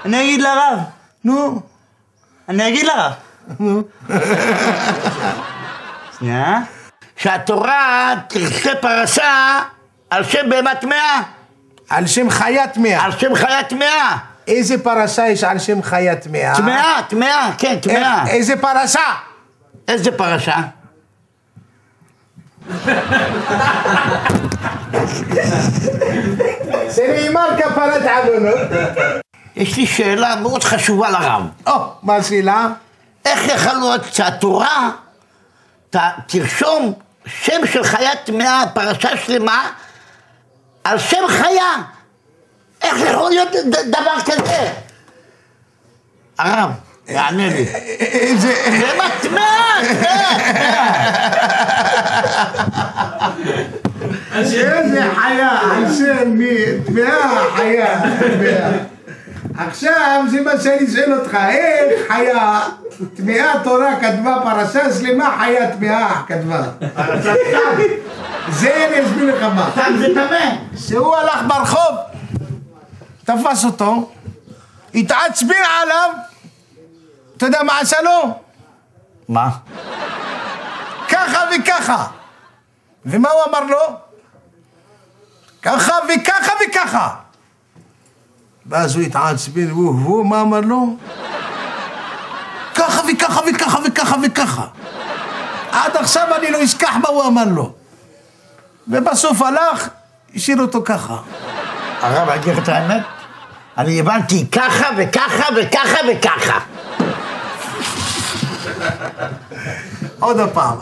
אני אגיד לרב. נו. אני אגיד לרב. נו. שנייה. שהתורה תרצה פרשה על שם בהמה טמאה. על שם חיה טמאה. על שם חיה טמאה. איזה פרשה יש על שם חיה טמאה? טמאה, טמאה, כן, טמאה. איזה פרשה? איזה פרשה? זה נאמר כפרת עוונות. יש לי שאלה מאוד חשובה לרב. מה השאלה? איך יכול להיות שהתורה תרשום שם של חיה טמאה, פרשה שלמה, על שם חיה? איך יכול להיות דבר כזה? הרב, יענה לי. בהמה טמאה, איזה חיה, על שם מי? טמאה, חיה, טמאה. עכשיו זה מה שאני שואל אותך, איך חיה טמאה תורה כתבה פרשה שלמה, חיה טמאה כתבה. זה אני אסביר לך מה. סתם זה טמא. שהוא הלך ברחוב, תפס אותו, התעצבן עליו, אתה יודע מה עשה לו? מה? ככה וככה. ומה הוא אמר לו? ככה וככה וככה. ואז הוא התעצבן, והוא מה אמר לו? ככה וככה וככה וככה וככה. עד עכשיו אני לא אשכח מה הוא אמר לו. ובסוף הלך, השאיר אותו ככה. הרב, אני אגיד לך את האמת? אני הבנתי ככה וככה וככה וככה. עוד פעם,